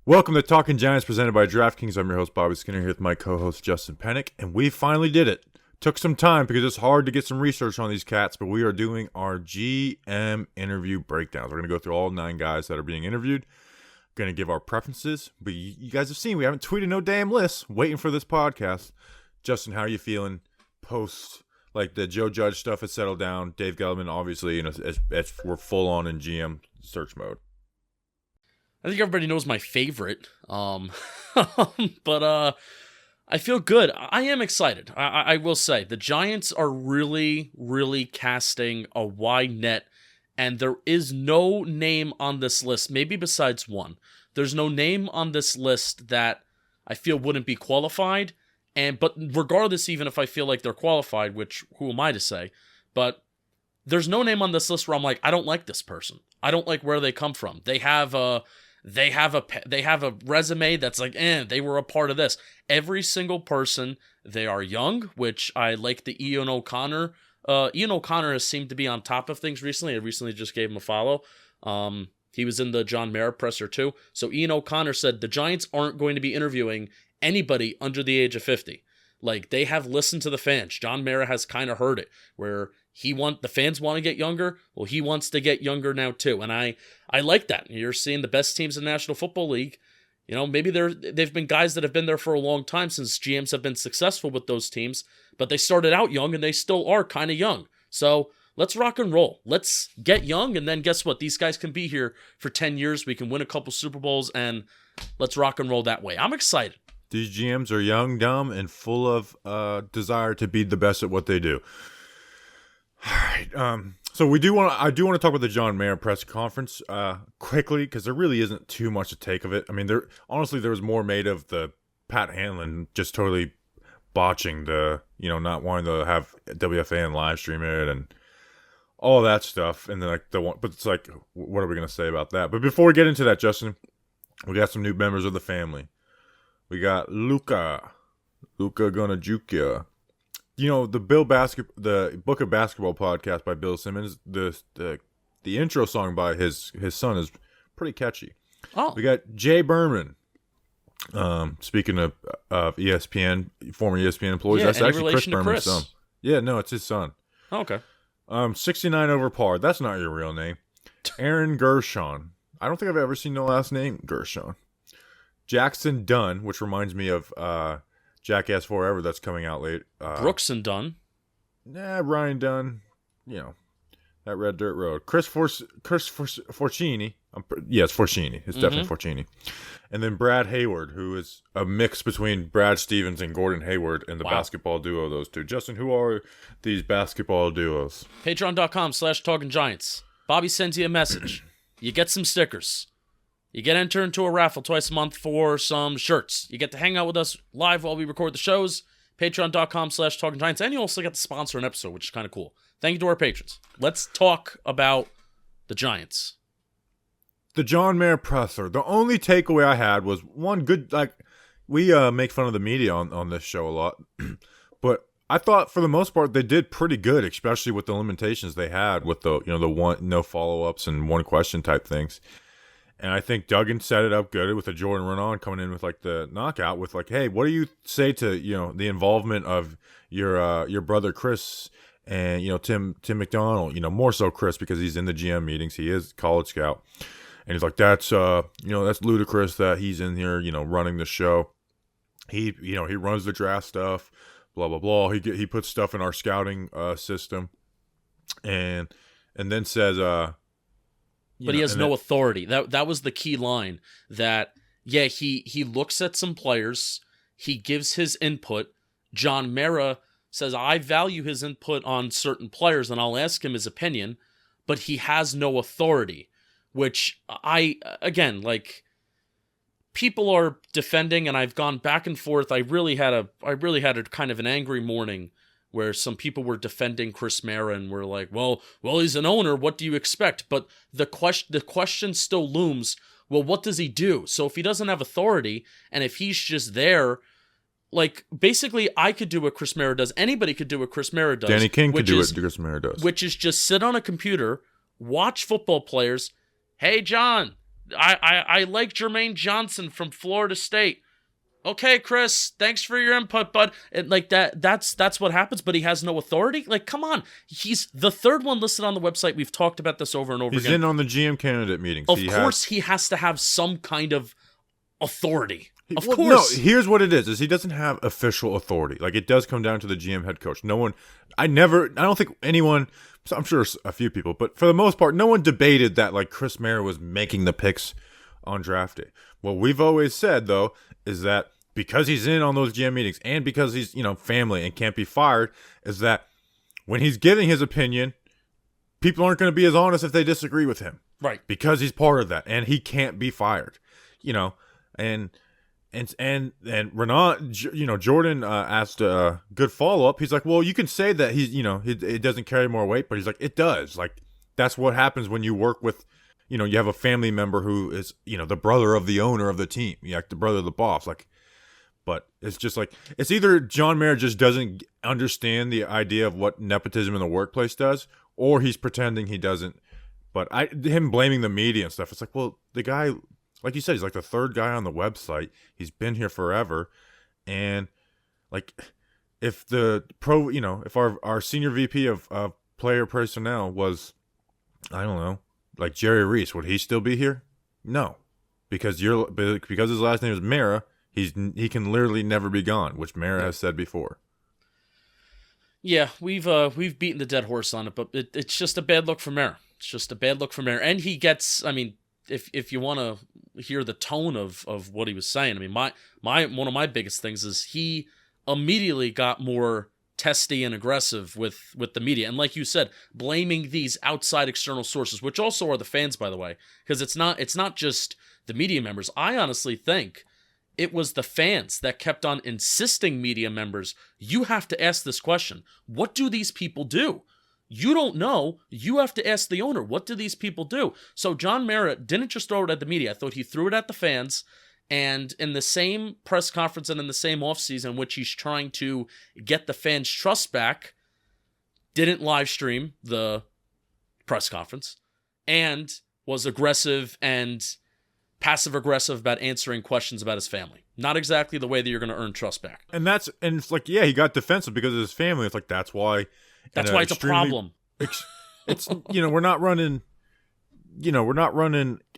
Welcome to Talking Giants presented by DraftKings. I'm your host, Bobby Skinner, here with my co-host, Justin Pennick, and we finally did it. Took some time because it's hard to get some research on these cats, but we are doing our GM interview breakdowns. We're going to go through all 9 guys that are being interviewed. Going to give our preferences, but you guys have seen we haven't tweeted no damn lists waiting for this podcast. Justin, how are you feeling post, like the Joe Judge stuff has settled down? Dave Gettleman, obviously, as we're full on in GM search mode. I think everybody knows my favorite, but I feel good. I am excited. I will say the Giants are really, really casting a wide net, and there is no name on this list, maybe besides one. There's no name on this list that I feel wouldn't be qualified, but regardless, even if I feel like they're qualified, which who am I to say, but there's no name on this list where I'm like, I don't like this person. I don't like where they come from. They have a resume that's like, they were a part of this. Every single person, they are young, which I like the Ian O'Connor. Ian O'Connor has seemed to be on top of things recently. I recently just gave him a follow. He was in the John Mara presser too. So Ian O'Connor said the Giants aren't going to be interviewing anybody under the age of 50. Like, they have listened to the fans. John Mara has kind of heard it, where the fans want to get younger. Well, he wants to get younger now too, and I like that. You're seeing the best teams in the National Football League. You know, maybe they've been guys that have been there for a long time since GMs have been successful with those teams, but they started out young and they still are kind of young. So let's rock and roll. Let's get young, and then guess what? These guys can be here for 10 years. We can win a couple Super Bowls, and let's rock and roll that way. I'm excited. These GMs are young, dumb, and full of desire to be the best at what they do. All right. So I do want to talk about the John Mara press conference quickly, because there really isn't too much to take of it. I mean, there was more made of the Pat Hanlon just totally botching not wanting to have WFAN live stream it and all that stuff, and then but it's like, what are we gonna say about that? But before we get into that, Justin, we got some new members of the family. We got Luca gonna juke ya. You know, the Book of Basketball podcast by Bill Simmons, the intro song by his son is pretty catchy. Oh. We got Jay Berman. Speaking of ESPN, former ESPN employees, that's actually Chris Berman's son. Yeah, no, it's his son. Oh, okay. 69 over par. That's not your real name. Aaron Gershon. I don't think I've ever seen the last name Gershon. Jackson Dunn, which reminds me of Jackass Forever that's coming out late. Brooks and Dunn. Ryan Dunn. You know, that Red Dirt Road. Chris Forcini. It's Forcini. It's definitely Forcini. And then Brad Hayward, who is a mix between Brad Stevens and Gordon Hayward in the basketball duo, those two. Justin, who are these basketball duos? Patreon.com/TalkingGiants. Bobby sends you a message. You get some stickers. You get entered into a raffle twice a month for some shirts. You get to hang out with us live while we record the shows. Patreon.com/TalkingGiants. And you also get to sponsor an episode, which is kind of cool. Thank you to our patrons. Let's talk about the Giants. The John Mara presser. The only takeaway I had was one good, we make fun of the media on this show a lot. But I thought for the most part they did pretty good, especially with the limitations they had with the one no follow-ups and one question type things. And I think Duggan set it up good with the Jordan Renaud coming in with the knockout with hey, what do you say to the involvement of your brother Chris and Tim McDonald, more so Chris because he's in the GM meetings, he is college scout, and he's like, that's that's ludicrous that he's in here running the show. He runs the draft stuff, blah blah blah. He puts stuff in our scouting system, and then says but he has no authority. That was the key line. That, he looks at some players. He gives his input. John Mara says, I value his input on certain players, and I'll ask him his opinion, but he has no authority, which people are defending, and I've gone back and forth. I really had a kind of an angry morning where some people were defending Chris Mara and were like, well, he's an owner. What do you expect? But the question still looms. Well, what does he do? So if he doesn't have authority, and if he's just there, basically I could do what Chris Mara does. Anybody could do what Chris Mara does. Danny King could do what Chris Mara does. Which is just sit on a computer, watch football players. Hey, John, I like Jermaine Johnson from Florida State. Okay, Chris, thanks for your input, bud. And like that's what happens, but he has no authority? Like, come on. He's the third one listed on the website. We've talked about this over and over again. He's in on the GM candidate meetings. Of course he has to have some kind of authority. Of course. No, here's what it is he doesn't have official authority. Like, it does come down to the GM head coach. I don't think anyone, I'm sure a few people, but for the most part, no one debated that, like, Chris Mara was making the picks on draft day. What we've always said, though, is that because he's in on those GM meetings and because he's, family and can't be fired, is that when he's giving his opinion, people aren't going to be as honest if they disagree with him. Right. Because he's part of that and he can't be fired, and Renan, Jordan asked a good follow-up. He's like, well, you can say that he's, it doesn't carry more weight, but he's like, it does. Like, that's what happens when you work with, you have a family member who is, the brother of the owner of the team, like the brother of the boss. Like, but it's just like, it's either John Mara just doesn't understand the idea of what nepotism in the workplace does, or he's pretending he doesn't. But him blaming the media and stuff, it's like, well, the guy, like you said, he's like the third guy on the website. He's been here forever. And like, if the if our senior VP of player personnel was, I don't know, like Jerry Reese, would he still be here? No, because his last name is Mara. He can literally never be gone, which Mara has said before. Yeah, we've beaten the dead horse on it, but it's just a bad look for Mara. It's just a bad look for Mara, and he gets. I mean, if you want to hear the tone of what he was saying, I mean, one of my biggest things is he immediately got more testy and aggressive with the media, and like you said, blaming these outside external sources, which also are the fans, by the way, because it's not just the media members. I honestly think it was the fans that kept on insisting media members, you have to ask this question. What do these people do? You don't know. You have to ask the owner. What do these people do? So John Mara didn't just throw it at the media. I thought he threw it at the fans. And in the same press conference and in the same offseason in which he's trying to get the fans' trust back, didn't live stream the press conference and was aggressive and passive-aggressive about answering questions about his family. Not exactly the way that you're going to earn trust back. And it's like, yeah, he got defensive because of his family. It's like, that's why it's a problem. It's we're not running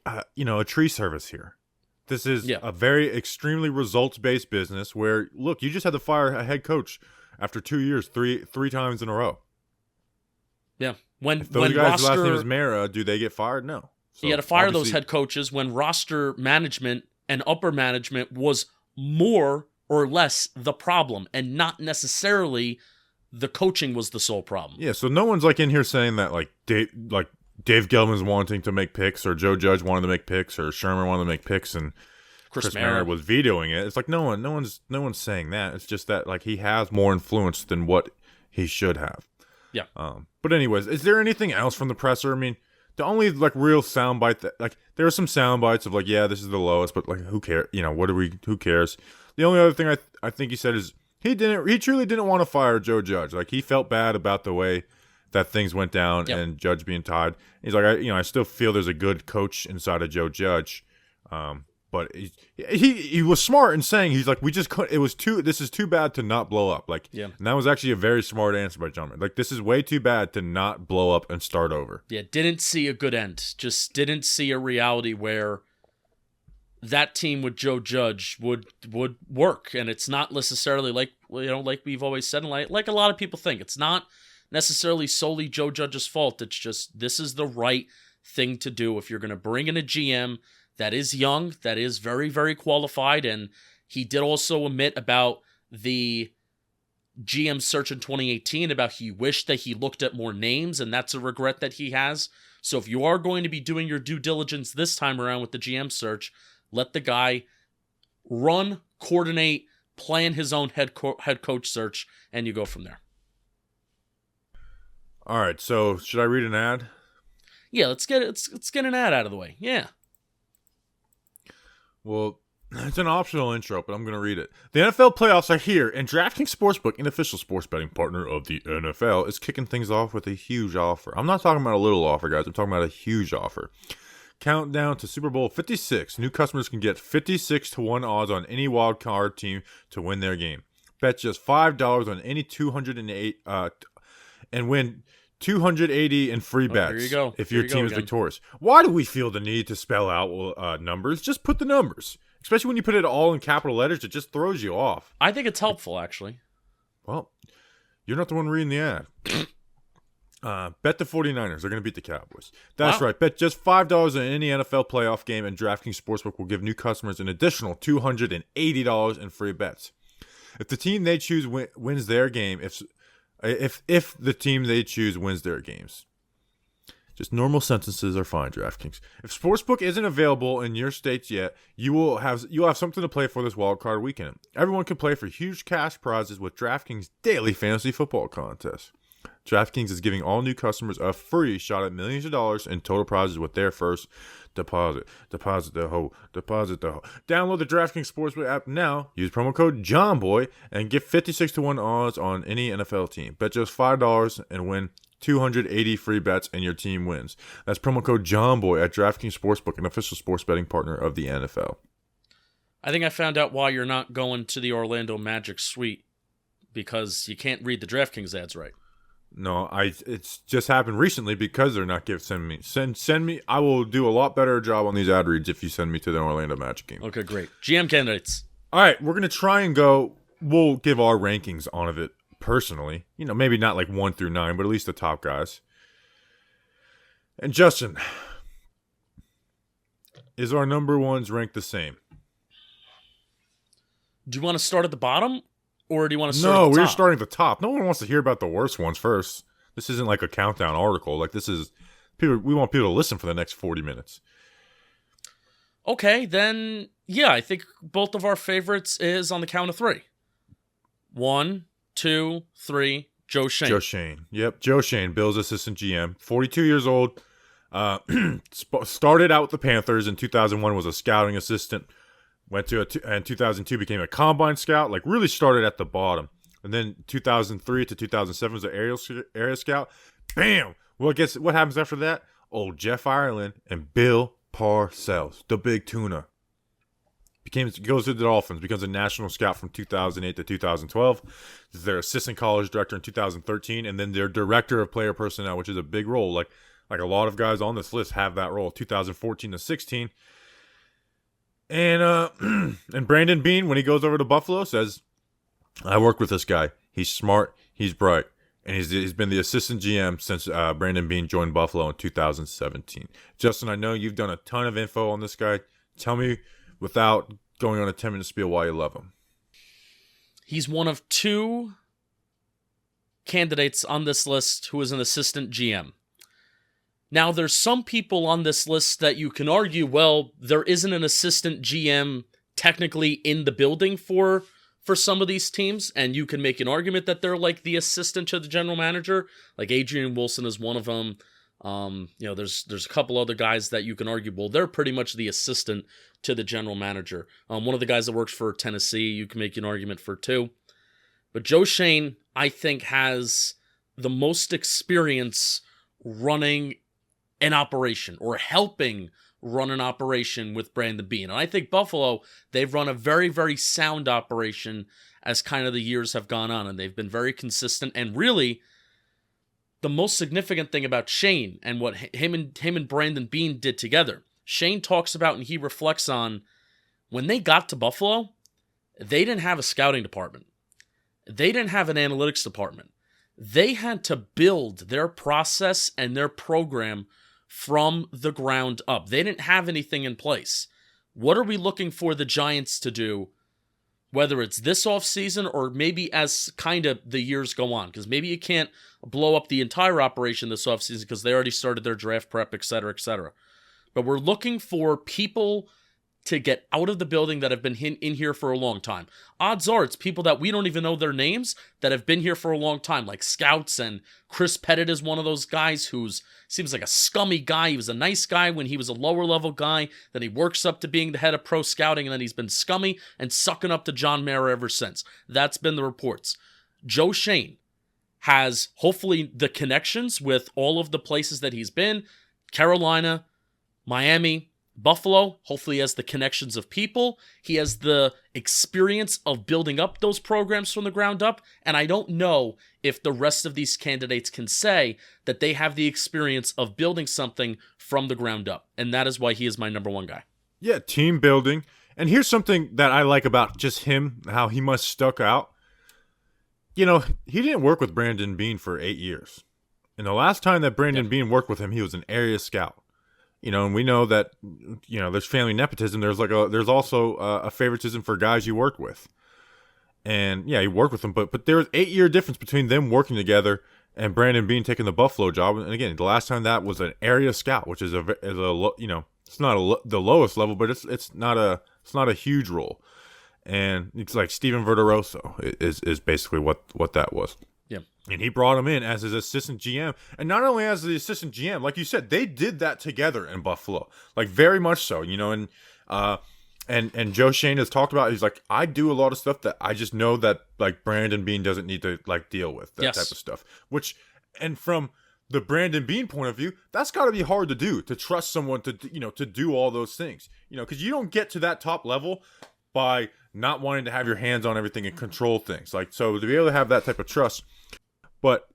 a tree service here. This is a very extremely results-based business where, look, you just had to fire a head coach after 2 years, three times in a row. Yeah. If those guys' last name is Mara, do they get fired? No. So he had to fire those head coaches when roster management and upper management was more or less the problem, and not necessarily the coaching was the sole problem. Yeah, so no one's like in here saying that like Dave Gettleman's wanting to make picks, or Joe Judge wanted to make picks, or Sherman wanted to make picks, and Chris Mara was vetoing it. It's like no one's saying that. It's just that like he has more influence than what he should have. Yeah. But anyways, is there anything else from the presser? I mean, the only like real soundbite that like there are some sound bites of like, yeah, this is the lowest, but like who cares? Who cares? The only other thing I think he said is he truly didn't want to fire Joe Judge. Like he felt bad about the way that things went down and Judge being tied. He's like, I still feel there's a good coach inside of Joe Judge. But he was smart in saying, he's like, we just couldn't, this is too bad to not blow up. Like, and that was actually a very smart answer by John. Like, this is way too bad to not blow up and start over. Yeah, didn't see a good end. Just didn't see a reality where that team with Joe Judge would work. And it's not necessarily like we've always said, and like a lot of people think, it's not necessarily solely Joe Judge's fault. It's just, this is the right thing to do if you're going to bring in a GM that is young, that is very, very qualified. And he did also admit about the GM search in 2018, about he wished that he looked at more names, and that's a regret that he has. So if you are going to be doing your due diligence this time around with the GM search, let the guy run, coordinate, plan his own head coach search, and you go from there. All right, so should I read an ad? Yeah, let's get an ad out of the way. Yeah. Well, it's an optional intro, but I'm going to read it. The NFL playoffs are here, and DraftKings Sportsbook, an official sports betting partner of the NFL, is kicking things off with a huge offer. I'm not talking about a little offer, guys. I'm talking about a huge offer. Countdown to Super Bowl 56. New customers can get 56 to 1 odds on any wild card team to win their game. Bet just $5 on any 208 and win 280 in free bets there you go. if your team is victorious. Why do we feel the need to spell out numbers? Just put the numbers. Especially when you put it all in capital letters, it just throws you off. I think it's helpful, actually. Well, you're not the one reading the ad. Bet the 49ers. They're going to beat the Cowboys. That's right. Bet just $5 on any NFL playoff game, and DraftKings Sportsbook will give new customers an additional $280 in free bets. If the team they choose wins their game, if the team they choose wins their games. Just normal sentences are fine, DraftKings. If Sportsbook isn't available in your states yet, you'll have something to play for this wildcard weekend. Everyone can play for huge cash prizes with DraftKings daily fantasy football contest. DraftKings is giving all new customers a free shot at millions of dollars in total prizes with their first deposit. Deposit the hoe. Download the DraftKings Sportsbook app now. Use promo code JOHNBOY and get 56 to 1 odds on any NFL team. Bet just $5 and win 280 free bets and your team wins. That's promo code JOHNBOY at DraftKings Sportsbook, an official sports betting partner of the NFL. I think I found out why you're not going to the Orlando Magic suite, because you can't read the DraftKings ads right. No, it's just happened recently because they're not send me. I will do a lot better job on these ad reads if you send me to the Orlando Magic game. Okay, great. GM candidates. All right, we're gonna try and go. We'll give our rankings on it personally. Maybe not like 1 through 9, but at least the top guys. And Justin, is our number ones ranked the same? Do you want to start at the bottom? Or do you want to start at the top? No, we're starting at the top. No one wants to hear about the worst ones first. This isn't like a countdown article. Like, this is people. We want people to listen for the next 40 minutes. Okay, then, yeah, I think both of our favorites is on the count of 3. 1, 2, 3, Joe Schoen. Joe Schoen. Yep, Joe Schoen, Bills assistant GM. 42 years old. Started out with the Panthers in 2001, was a scouting assistant. Went to in 2002, became a combine scout, like really started at the bottom. And then 2003 to 2007 was an area scout. Bam! Well, what happens after that? Old Jeff Ireland and Bill Parcells, the big tuna. Goes to the Dolphins, becomes a national scout from 2008 to 2012. Is their assistant college director in 2013, and then their director of player personnel, which is a big role. Like a lot of guys on this list have that role. 2014 to 16. And Brandon Beane, when he goes over to Buffalo, says, I worked with this guy. He's smart. He's bright. And he's been the assistant GM since Brandon Beane joined Buffalo in 2017. Justin, I know you've done a ton of info on this guy. Tell me, without going on a 10-minute spiel, why you love him. He's one of 2 candidates on this list who is an assistant GM. Now, there's some people on this list that you can argue, well, there isn't an assistant GM technically in the building for some of these teams, and you can make an argument that they're like the assistant to the general manager. Like Adrian Wilson is one of them. There's a couple other guys that you can argue, well, they're pretty much the assistant to the general manager. One of the guys that works for Tennessee, you can make an argument for too. But Joe Schoen, I think, has the most experience running an operation or helping run an operation with Brandon Beane. And I think Buffalo, they've run a very, very sound operation as kind of the years have gone on, and they've been very consistent. And really, the most significant thing about Schoen and what him and Brandon Beane did together, Schoen talks about and he reflects on when they got to Buffalo, they didn't have a scouting department. They didn't have an analytics department. They had to build their process and their program from the ground up. They didn't have anything in place. What are we looking for the Giants to do, whether it's this offseason or maybe as kind of the years go on? Because maybe you can't blow up the entire operation this offseason because they already started their draft prep, et cetera, et cetera. But we're looking for people to get out of the building that have been in here for a long time. Odds are it's people that we don't even know their names that have been here for a long time, like scouts, and Chris Pettit is one of those guys who's seems like a scummy guy. He was a nice guy when he was a lower level guy, then he works up to being the head of pro scouting, and then he's been scummy and sucking up to John Mara ever since. That's been the reports. Joe Schoen has hopefully the connections with all of the places that he's been, Carolina, Miami, Buffalo, hopefully he has the connections of people. He has the experience of building up those programs from the ground up. And I don't know if the rest of these candidates can say that they have the experience of building something from the ground up. And that is why he is my number one guy. Yeah, team building. And here's something that I like about just him, how he must stuck out. You know, he didn't work with Brandon Beane for 8 years. And the last time that Brandon Beane worked with him, he was an area scout. You know, and we know that, you know, there's family nepotism. There's also a favoritism for guys you work with. And yeah, he worked with them, but there was 8-year difference between them working together and Brandon Beane taking the Buffalo job. And again, the last time that was an area scout, which is a you know, it's not the lowest level, but it's not a huge role. And it's like Steven Verderoso is basically what that was. Yeah. And he brought him in as his assistant GM. And not only as the assistant GM, like you said, they did that together in Buffalo. Like, very much so, you know. And Joe Schoen has talked about, he's like, I do a lot of stuff that I just know that, like, Brandon Beane doesn't need to, like, deal with. That type of stuff. Which, and from the Brandon Beane point of view, that's got to be hard to do, to trust someone to, you know, to do all those things. You know, because you don't get to that top level by not wanting to have your hands on everything and control things. Like, so to be able to have that type of trust. But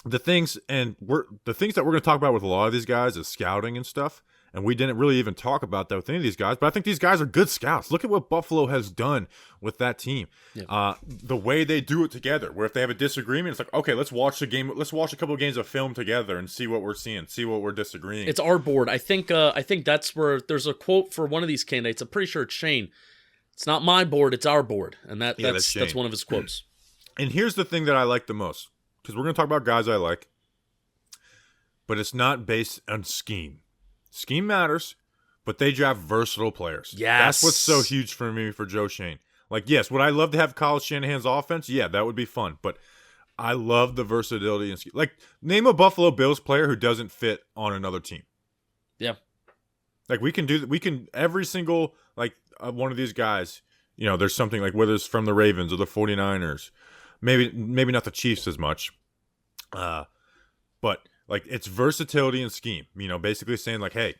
the things that we're going to talk about with a lot of these guys is scouting and stuff. And we didn't really even talk about that with any of these guys. But I think these guys are good scouts. Look at what Buffalo has done with that team. Yeah. The way they do it together, where if they have a disagreement, it's like, okay, let's watch the game. Let's watch a couple of games of film together and see what we're seeing, see what we're disagreeing. It's our board. I think that's where there's a quote for one of these candidates. I'm pretty sure it's Shane. It's not my board, it's our board. And that's one of his quotes. And here's the thing that I like the most. Because we're going to talk about guys I like. But it's not based on scheme. Scheme matters, but they draft versatile players. Yes. That's what's so huge for me for Joe Schoen. Like, yes, would I love to have Kyle Shanahan's offense? Yeah, that would be fun. But I love the versatility and scheme. Like, name a Buffalo Bills player who doesn't fit on another team. Yeah. Like, we can every single, like, one of these guys, you know, there's something like, whether it's from the Ravens or the 49ers, maybe not the Chiefs as much, but like, it's versatility and scheme, you know, basically saying like, hey,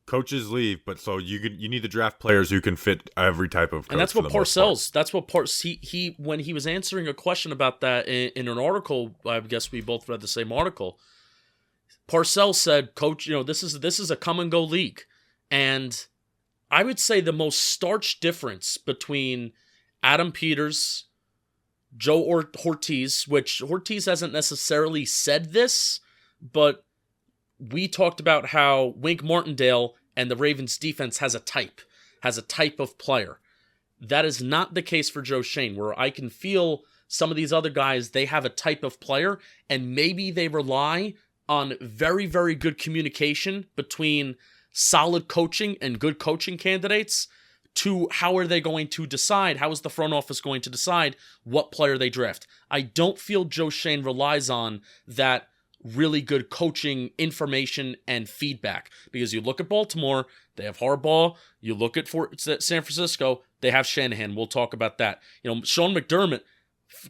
coaches leave, but so you need to draft players who can fit every type of coach. And that's what Parcells, he when he was answering a question about that in an article, I guess we both read the same article, Parcells said, Coach, you know, this is a come and go league. And I would say the most starch difference between Adam Peters, Joe Hortiz, which Hortiz hasn't necessarily said this, but we talked about how Wink Martindale and the Ravens defense has a type of player. That is not the case for Joe Schoen, where I can feel some of these other guys, they have a type of player, and maybe they rely on very, very good communication between solid coaching and good coaching candidates to how are they going to decide, how is the front office going to decide what player they draft. I don't feel Joe Schoen relies on that really good coaching information and feedback, because you look at Baltimore, they have Harbaugh. You look at San Francisco, they have Shanahan. We'll talk about that. You know, Sean McDermott,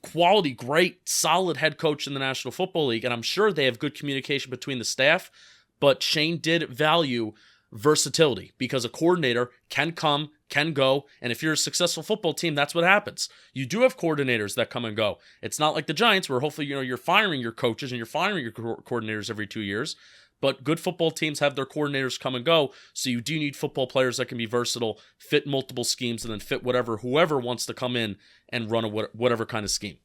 quality, great, solid head coach in the National Football League, and I'm sure they have good communication between the staff, but Schoen did value versatility, because a coordinator can come, can go, and if you're a successful football team, that's what happens. You do have coordinators that come and go. It's not like the Giants, where hopefully, you know, you're firing your coaches and you're firing your coordinators every 2 years, but good football teams have their coordinators come and go, so you do need football players that can be versatile, fit multiple schemes, and then fit whoever wants to come in and run whatever kind of scheme.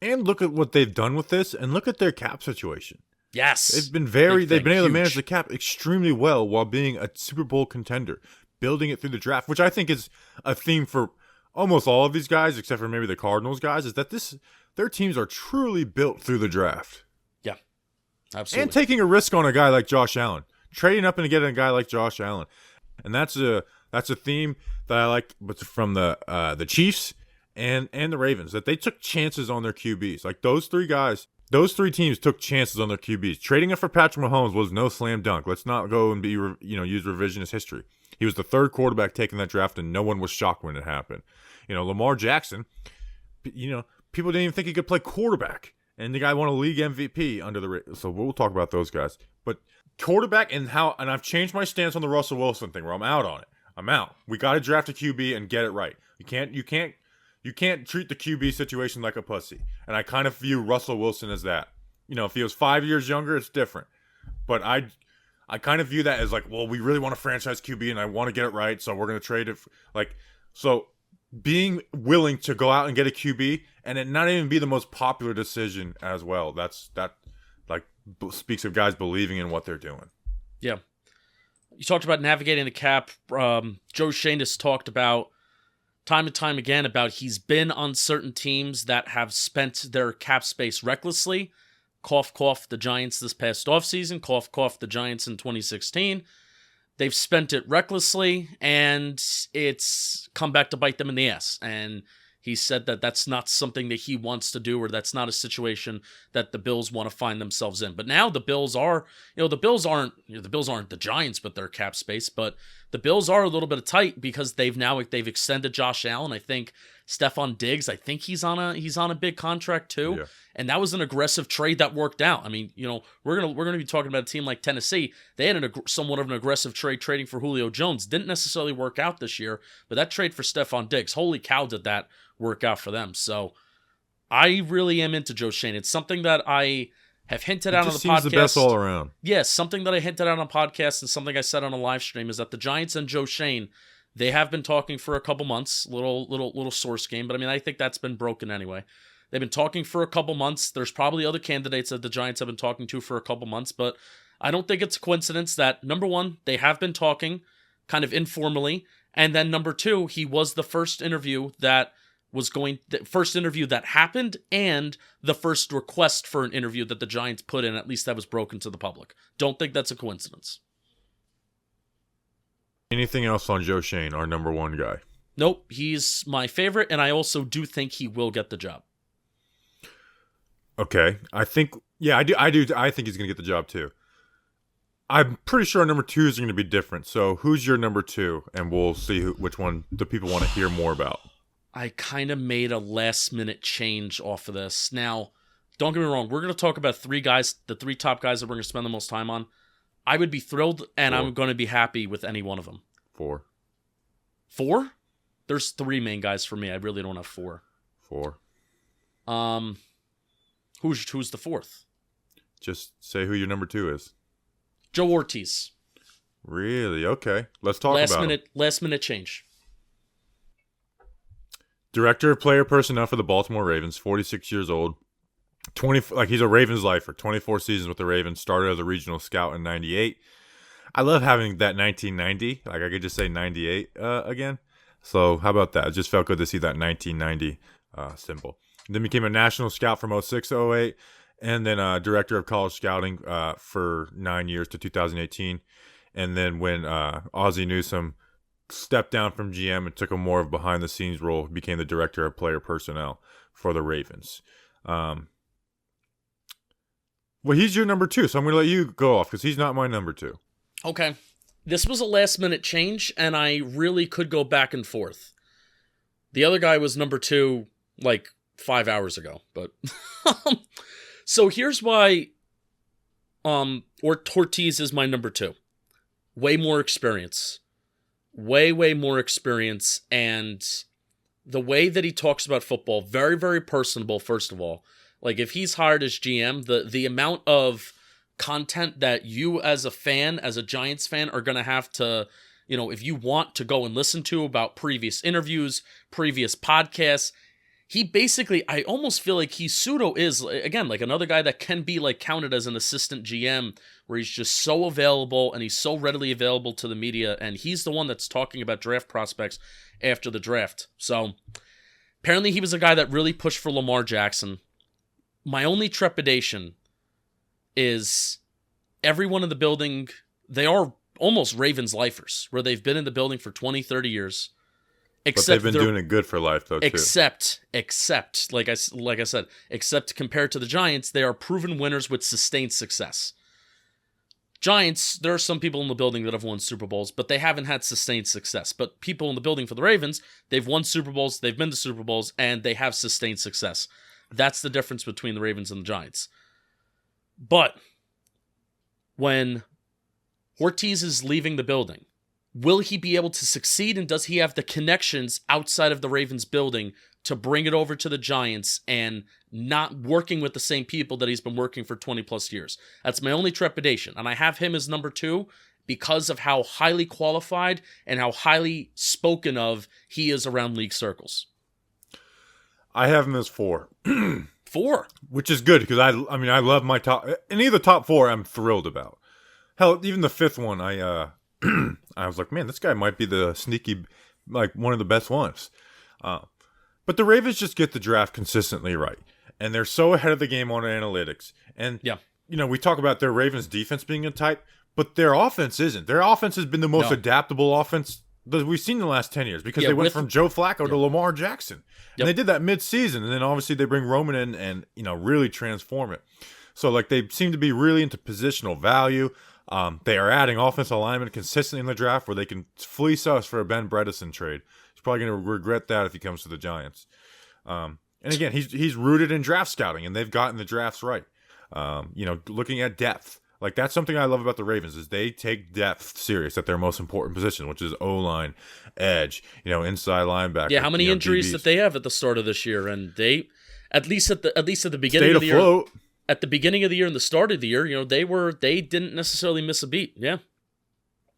And look at what they've done with this, and look at their cap situation. Yes. They've been able to manage the cap extremely well while being a Super Bowl contender, building it through the draft, which I think is a theme for almost all of these guys, except for maybe the Cardinals guys, is that their teams are truly built through the draft. Yeah, absolutely. And taking a risk on a guy like Josh Allen, trading up and getting a guy like Josh Allen, and that's a theme that I like, but from the Chiefs and the Ravens, that they took chances on their QBs. Like, those three guys. Those three teams took chances on their QBs. Trading up for Patrick Mahomes was no slam dunk. Let's not go and use revisionist history. He was the third quarterback taking that draft, and no one was shocked when it happened. You know, Lamar Jackson, you know, people didn't even think he could play quarterback, and the guy won a league MVP under the. So we'll talk about those guys. But quarterback and I've changed my stance on the Russell Wilson thing where I'm out on it. I'm out. We got to draft a QB and get it right. You can't treat the QB situation like a pussy. And I kind of view Russell Wilson as that. If he was 5 years younger, it's different. But I kind of view that as like, well, we really want a franchise QB and I want to get it right, so we're going to trade it. So being willing to go out and get a QB and it not even be the most popular decision as well. That speaks of guys believing in what they're doing. Yeah. You talked about navigating the cap. Joe Schoen has talked about time and time again about he's been on certain teams that have spent their cap space recklessly. Cough, cough, the Giants this past offseason. Cough, cough, the Giants in 2016. They've spent it recklessly, and it's come back to bite them in the ass. And he said that that's not something that he wants to do, or that's not a situation that the Bills want to find themselves in. But now the Bills are, the Bills aren't the Giants with their cap space, but the Bills are a little bit tight because they've extended Josh Allen. I think Stephon Diggs, I think he's on a big contract too. Yeah. And that was an aggressive trade that worked out. I mean, we're gonna be talking about a team like Tennessee. They had somewhat of an aggressive trade trading for Julio Jones. Didn't necessarily work out this year, but that trade for Stephon Diggs, holy cow, did that work out for them. So I really am into Joe Schoen. It's something that I have hinted out on the podcast. Seems the best all around. Yes, something that I hinted out on podcast and something I said on a live stream is that the Giants and Joe Schoen, they have been talking for a couple months. Little source game, but I mean, I think that's been broken anyway. They've been talking for a couple months. There's probably other candidates that the Giants have been talking to for a couple months, but I don't think it's a coincidence that, number one, they have been talking kind of informally, and then number two, he was the first interview that happened, and the first request for an interview that the Giants put in, at least that was broken to the public. Don't think that's a coincidence. Anything else on Joe Schoen, our number one guy? Nope, he's my favorite, and I also do think he will get the job. Okay, I think I do. I think he's going to get the job too. I'm pretty sure our number two is going to be different. So who's your number two? And we'll see which one the people want to hear more about. I kind of made a last-minute change off of this. Now, don't get me wrong. We're going to talk about three guys, the three top guys that we're going to spend the most time on. I would be thrilled, and I'm going to be happy with any one of them. Four? There's three main guys for me. I really don't have four. Who's the fourth? Just say who your number two is. Joe Ortiz. Really? Okay. Let's talk about him. Last minute change. Director of Player Personnel for the Baltimore Ravens, 46 years old. He's a Ravens lifer. 24 seasons with the Ravens. Started as a regional scout in 98. I love having that 1990. Like, I could just say 98 again. So how about that? It just felt good to see that 1990 symbol. Then became a national scout from 06 to 08, and then director of college scouting for 9 years to 2018. And then when Ozzie Newsome stepped down from GM and took a more of behind-the-scenes role, became the director of player personnel for the Ravens. Well, he's your number two, so I'm going to let you go off because he's not my number two. Okay. This was a last-minute change, and I really could go back and forth. The other guy was number two, 5 hours ago, but so here's why Hortiz is my number two. Way more experience. Way more experience, and the way that he talks about football, very, very personable, first of all. If he's hired as GM, the amount of content that you as a fan, as a Giants fan, are going to have to, if you want to go and listen to about previous interviews, previous podcasts, he basically, I almost feel like he pseudo is, again, another guy that can be counted as an assistant GM, where he's just so available and he's so readily available to the media, and he's the one that's talking about draft prospects after the draft. So apparently he was a guy that really pushed for Lamar Jackson. My only trepidation is everyone in the building, they are almost Ravens lifers, where they've been in the building for 20, 30 years. But they've been doing it good for life, though, too. Except, like I said, except compared to the Giants, they are proven winners with sustained success. Giants, there are some people in the building that have won Super Bowls, but they haven't had sustained success. But people in the building for the Ravens, they've won Super Bowls, they've been to Super Bowls, and they have sustained success. That's the difference between the Ravens and the Giants. But when Hortiz is leaving the building. Will he be able to succeed, and does he have the connections outside of the Ravens building to bring it over to the Giants and not working with the same people that he's been working for 20 plus years? That's my only trepidation. And I have him as number 2 because of how highly qualified and how highly spoken of he is around league circles. I have him as 4. 4. Which is good because I love my top. Any of the top 4 I'm thrilled about. Hell, even the 5th one, I was like, man, this guy might be the sneaky, like one of the best ones. But the Ravens just get the draft consistently right. And they're so ahead of the game on analytics. And, we talk about their Ravens defense being a type, but their offense isn't. Their offense has been the most adaptable offense that we've seen in the last 10 years because they went from Joe Flacco to Lamar Jackson. And they did that mid-season. And then obviously they bring Roman in and, really transform it. So, like, they seem to be really into positional value. They are adding offensive linemen consistently in the draft where they can fleece us for a Ben Bredesen trade. He's probably going to regret that if he comes to the Giants. And again, he's rooted in draft scouting, and they've gotten the drafts right. Looking at depth. Like, that's something I love about the Ravens is they take depth serious at their most important position, which is O-line, edge, inside linebacker. Yeah, how many injuries DBs. That they have at the start of this year, and they at least at the beginning Stayed of the afloat. year. At the beginning of the year and the start of the year, they didn't necessarily miss a beat. Yeah.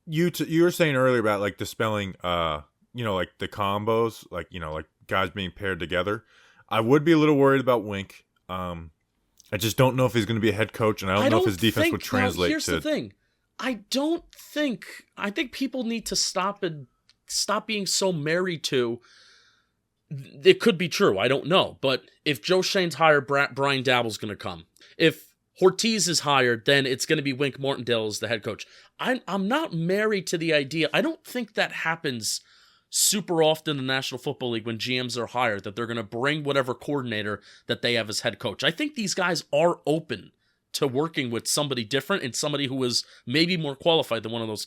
You were saying earlier about like dispelling, like the combos, like guys being paired together. I would be a little worried about Wink. I just don't know if he's going to be a head coach, and I don't know if his defense would translate. Here's the thing. I think people need to stop being so married to. It could be true. I don't know. But if Joe Schoen's hired, Brian Dabble's going to come. If Hortiz is hired, then it's going to be Wink Martindale as the head coach. I'm not married to the idea. I don't think that happens super often in the National Football League when GMs are hired, that they're going to bring whatever coordinator that they have as head coach. I think these guys are open to working with somebody different and somebody who is maybe more qualified than one of those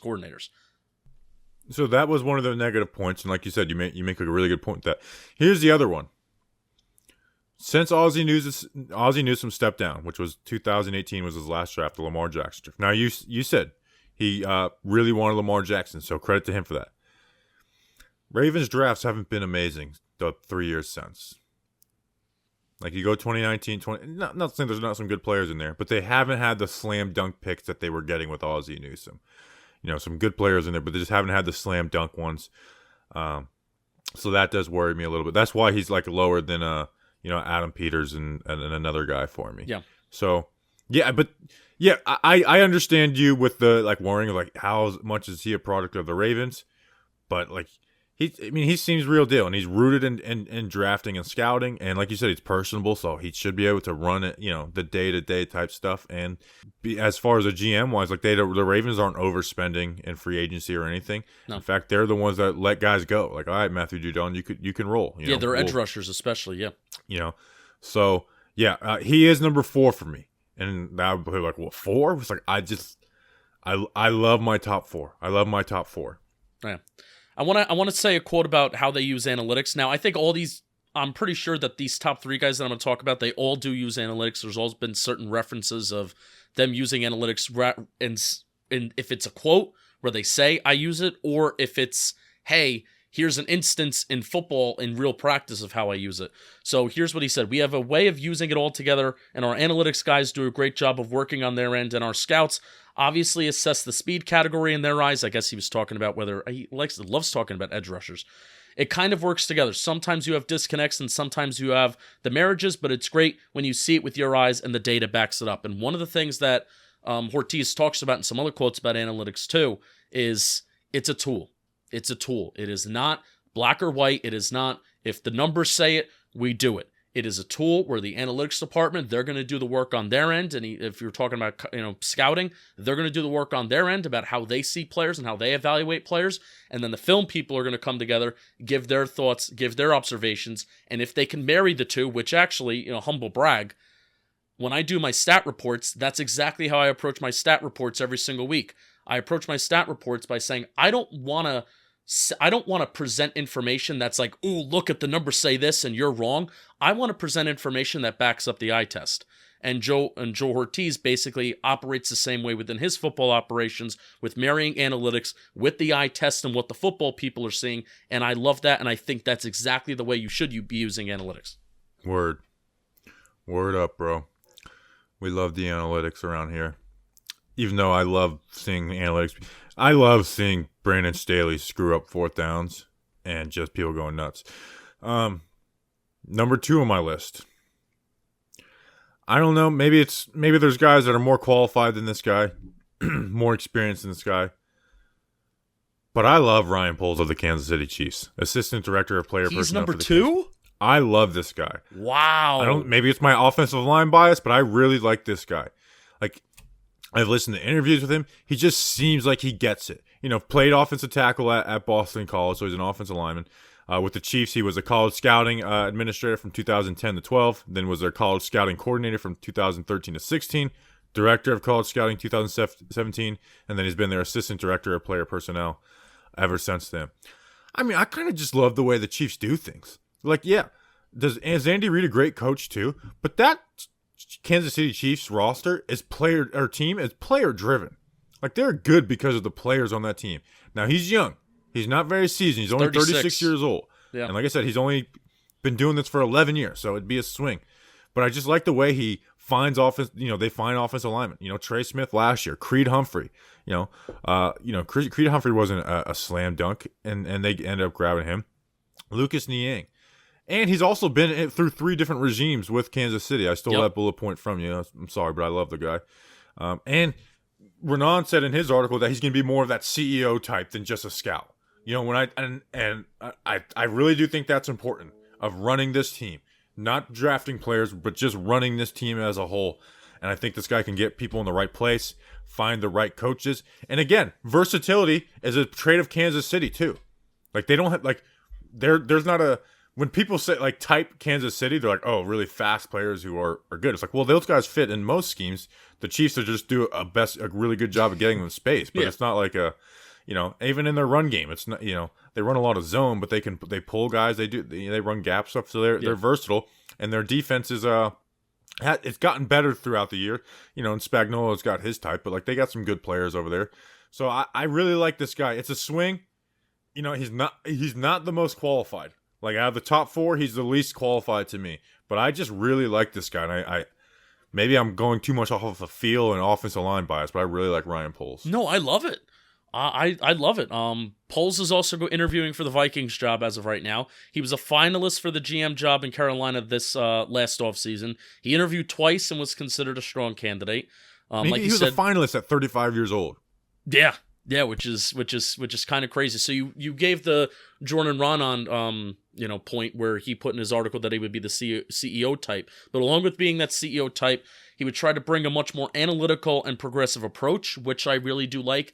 coordinators. So that was one of the negative points, and like you said, you make a really good point. That here's the other one. Since Ozzie Newsome stepped down, which was 2018 was his last draft, the Lamar Jackson draft. Now you said he really wanted Lamar Jackson, so credit to him for that. Ravens drafts haven't been amazing the 3 years since. Like you go 2019, not saying there's not some good players in there, but they haven't had the slam dunk picks that they were getting with Ozzie Newsome. Some good players in there, but they just haven't had the slam dunk ones. So that does worry me a little bit. That's why he's like lower than Adam Peters and another guy for me. Yeah. So I understand you with the like worrying of like how much is he a product of the Ravens, but like he seems real deal, and he's rooted in drafting and scouting, and like you said, he's personable, so he should be able to run it, the day-to-day type stuff. And as far as a GM wise, like the Ravens aren't overspending in free agency or anything. No. In fact, they're the ones that let guys go. Like, all right, Matthew Judon, you can roll. They're edge rushers especially. Yeah. So he is number 4 for me, and that would be like, what, 4? It's like I love my top 4. I love my top 4. Yeah. I want to say a quote about how they use analytics. Now, I think I'm pretty sure that these top 3 guys that I'm going to talk about, they all do use analytics. There's always been certain references of them using analytics, and if it's a quote where they say I use it, or if it's, hey, here's an instance in football in real practice of how I use it. So here's what he said. We have a way of using it all together, and our analytics guys do a great job of working on their end, and our scouts obviously assess the speed category in their eyes. I guess he was talking about whether he loves talking about edge rushers. It kind of works together. Sometimes you have disconnects and sometimes you have the marriages, but it's great when you see it with your eyes and the data backs it up. And one of the things that Hortiz talks about in some other quotes about analytics too is it's a tool. It's a tool. It is not black or white. It is not, if the numbers say it, we do it. It is a tool where the analytics department, they're going to do the work on their end. And if you're talking about scouting, they're going to do the work on their end about how they see players and how they evaluate players. And then the film people are going to come together, give their thoughts, give their observations. And if they can marry the two, which actually, humble brag, when I do my stat reports, that's exactly how I approach my stat reports every single week. I approach my stat reports by saying, I don't want to I don't want to present information that's like, ooh, look at the numbers say this and you're wrong. I want to present information that backs up the eye test. And Joe Hortiz basically operates the same way within his football operations, with marrying analytics with the eye test and what the football people are seeing. And I love that, and I think that's exactly the way you should be using analytics. Word up, bro. We love the analytics around here. Even though I love seeing the analytics, I love seeing Brandon Staley screw up fourth downs and just people going nuts. Number 2 on my list. I don't know. Maybe there's guys that are more qualified than this guy, more experienced than this guy. But I love Ryan Poles of the Kansas City Chiefs, Assistant Director of Player Personnel. He's number for the 2? Chiefs. I love this guy. Wow. Maybe it's my offensive line bias, but I really like this guy. Like, I've listened to interviews with him. He just seems like he gets it. Played offensive tackle at Boston College, so he's an offensive lineman. With the Chiefs, he was a college scouting administrator from 2010 to 12, then was their college scouting coordinator from 2013 to 16, director of college scouting 2017, and then he's been their assistant director of player personnel ever since then. I mean, I kind of just love the way the Chiefs do things. Like, yeah, is Andy Reid a great coach too? But that Kansas City Chiefs roster is player driven. Like, they're good because of the players on that team. Now, he's young. He's not very seasoned. He's only 36 years old. Yeah. And like I said, he's only been doing this for 11 years, so it'd be a swing. But I just like the way he finds offense. They find offensive linemen. Trey Smith last year, Creed Humphrey. Creed Humphrey wasn't a slam dunk, and they ended up grabbing him. Lucas Niang. And he's also been through 3 different regimes with Kansas City. I stole that bullet point from you. I'm sorry, but I love the guy. And Renan said in his article that he's going to be more of that CEO type than just a scout. I really do think that's important, of running this team, not drafting players, but just running this team as a whole. And I think this guy can get people in the right place, find the right coaches. And again, versatility is a trait of Kansas City too. Like, they don't have, like, there's not a, when people say, like, type Kansas City, they're like, oh, really fast players who are good. It's like, well, those guys fit in most schemes. The Chiefs are just do a really good job of getting them space, but it's not like a, even in their run game, it's not, they run a lot of zone, but they pull guys, they run gap stuff, so they're versatile, and their defense is it's gotten better throughout the year, and Spagnuolo's got his type, but like, they got some good players over there, so I really like this guy. It's a swing, he's not the most qualified. Like, out of the top 4, he's the least qualified to me, but I just really like this guy, and I maybe I'm going too much off of a feel and offensive line bias, but I really like Ryan Poles. No, I love it. I love it. Poles is also interviewing for the Vikings job as of right now. He was a finalist for the GM job in Carolina this last offseason. He interviewed twice and was considered a strong candidate. He was a finalist at 35 years old. Yeah, which is kind of crazy. So you gave the Jordan Ronan point where he put in his article that he would be the CEO type, but along with being that CEO type, he would try to bring a much more analytical and progressive approach, which I really do like.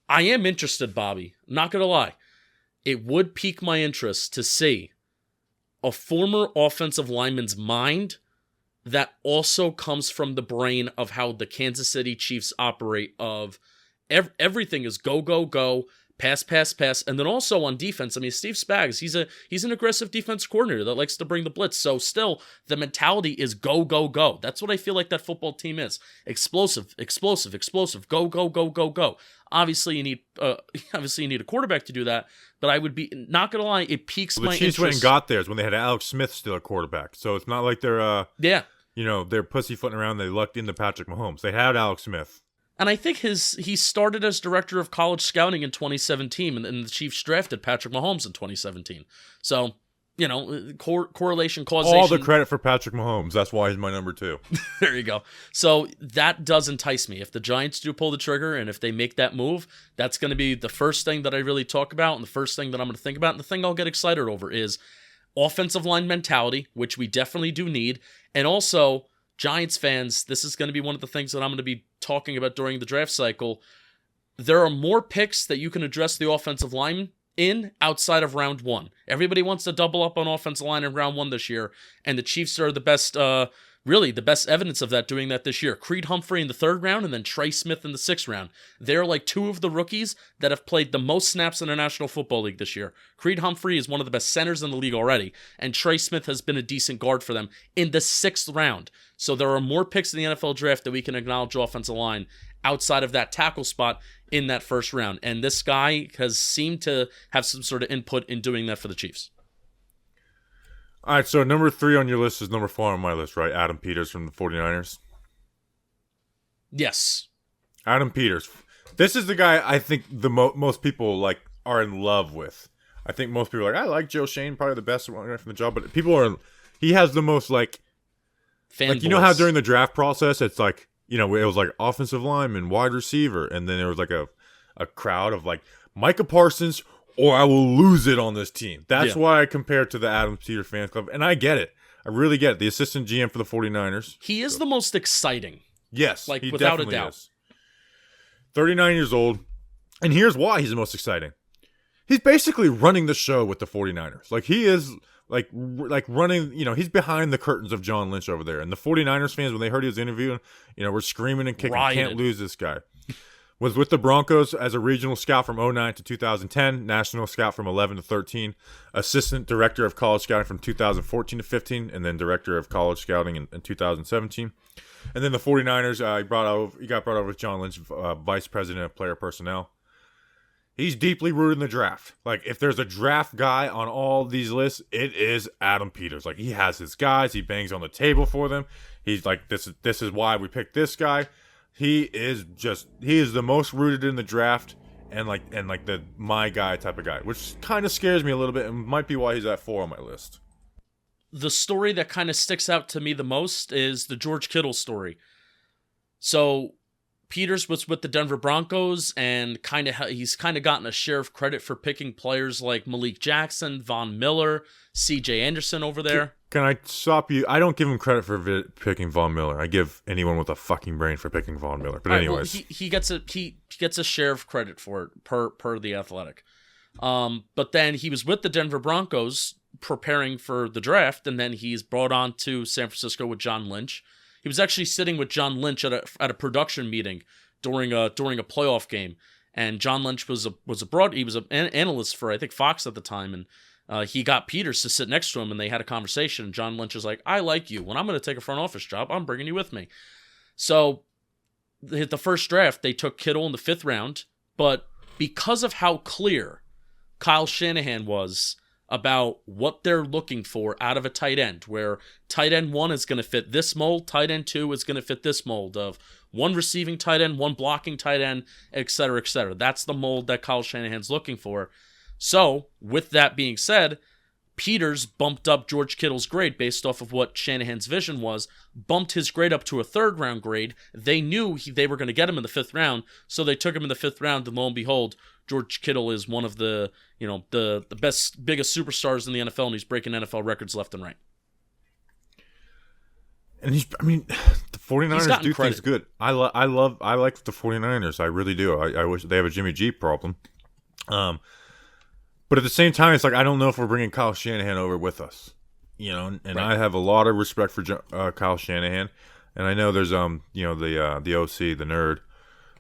I am interested, Bobby. Not going to lie. It would pique my interest to see a former offensive lineman's mind that also comes from the brain of how the Kansas City Chiefs operate, of everything is go, go, go, pass, pass, pass. And then also on defense, I mean, Steve Spags, he's an aggressive defense coordinator that likes to bring the blitz. So still, the mentality is go, go, go. That's what I feel like that football team is. Explosive, explosive, explosive. Go, go, go, go, go. Obviously, you need a quarterback to do that. But I would be, not going to lie, it piques my interest. The Chiefs went and got theirs when they had Alex Smith still a quarterback. So it's not like they're they're pussyfooting around. They lucked into Patrick Mahomes. They had Alex Smith. And I think he started as director of college scouting in 2017, and the Chiefs drafted Patrick Mahomes in 2017. So, correlation, causation. All the credit for Patrick Mahomes. That's why he's my number 2. There you go. So that does entice me. If the Giants do pull the trigger, and if they make that move, that's going to be the first thing that I really talk about, and the first thing that I'm going to think about, and the thing I'll get excited over is offensive line mentality, which we definitely do need, and also Giants fans, this is going to be one of the things that I'm going to be talking about during the draft cycle. There are more picks that you can address the offensive line in outside of round 1. Everybody wants to double up on offensive line in round 1 this year, and the Chiefs are the best really the best evidence of that doing that this year. Creed Humphrey in the 3rd round and then Trey Smith in the 6th round. They're like 2 of the rookies that have played the most snaps in the National Football League this year. Creed Humphrey is one of the best centers in the league already, and Trey Smith has been a decent guard for them in the 6th round. So there are more picks in the NFL draft that we can acknowledge offensive line outside of that tackle spot in that 1st round. And this guy has seemed to have some sort of input in doing that for the Chiefs. All right, so number 3 on your list is number 4 on my list, right? Adam Peters from the 49ers. Yes. Adam Peters. This is the guy I think the most people like are in love with. I think most people are like, I like Joe Schoen, probably the best one from the job, but people are. He has the most like you know how during the draft process it's like, you know, it was like offensive lineman, wide receiver, and then there was like a crowd of like Micah Parsons, or I will lose it on this team. That's why I compare it to the Adam Peters fans club, and I get it. I really get it. The assistant GM for the 49ers. He is the most exciting. Yes, like he without a doubt. Is. 39 years old, and here's why he's the most exciting. He's basically running the show with the 49ers. Like he is like running, you know, he's behind the curtains of John Lynch over there. And the 49ers fans, when they heard he was interviewing, you know, were screaming and kicking, can't lose this guy. Was with the Broncos as a regional scout from 2009 to 2010, national scout from 11 to 13, assistant director of college scouting from 2014 to 15, and then director of college scouting in 2017. And then the 49ers, he got brought over with John Lynch, vice president of player personnel. He's deeply rooted in the draft. Like, if there's a draft guy on all these lists, it is Adam Peters. Like, he has his guys. He bangs on the table for them. He's like, this is why we picked this guy. He is the most rooted in the draft and like the my guy type of guy, which kind of scares me a little bit and might be why he's at 4 on my list. The story that kind of sticks out to me the most is the George Kittle story. So Peters was with the Denver Broncos, and he's kind of gotten a share of credit for picking players like Malik Jackson, Von Miller, C.J. Anderson over there. Can I stop you? I don't give him credit for picking Von Miller. I give anyone with a fucking brain for picking Von Miller. But anyways, well, he gets a share of credit for it per the Athletic. But then he was with the Denver Broncos preparing for the draft, and then he's brought on to San Francisco with John Lynch. He was actually sitting with John Lynch at a production meeting during a playoff game, and John Lynch was abroad. He was an analyst for I think Fox at the time, and he got Peters to sit next to him, and they had a conversation. And John Lynch is like, "I like you. When I'm going to take a front office job, I'm bringing you with me." So, the first draft they took Kittle in the 5th round, but because of how clear Kyle Shanahan was about what they're looking for out of a tight end, where tight end 1 is going to fit this mold, tight end 2 is going to fit this mold of 1 receiving tight end, 1 blocking tight end, etc., etc. That's the mold that Kyle Shanahan's looking for. So, with that being said, Peters bumped up George Kittle's grade based off of what Shanahan's vision was, bumped his grade up to a 3rd round grade. They knew they were going to get him in the 5th round, so they took him in the 5th round, and lo and behold, George Kittle is one of the best, biggest superstars in the NFL, and he's breaking NFL records left and right. And the 49ers do things good. I like the 49ers. I really do. I wish they have a Jimmy G problem. But at the same time, it's like, I don't know if we're bringing Kyle Shanahan over with us, you know, and right. I have a lot of respect for Kyle Shanahan. And I know there's, the OC, the nerd,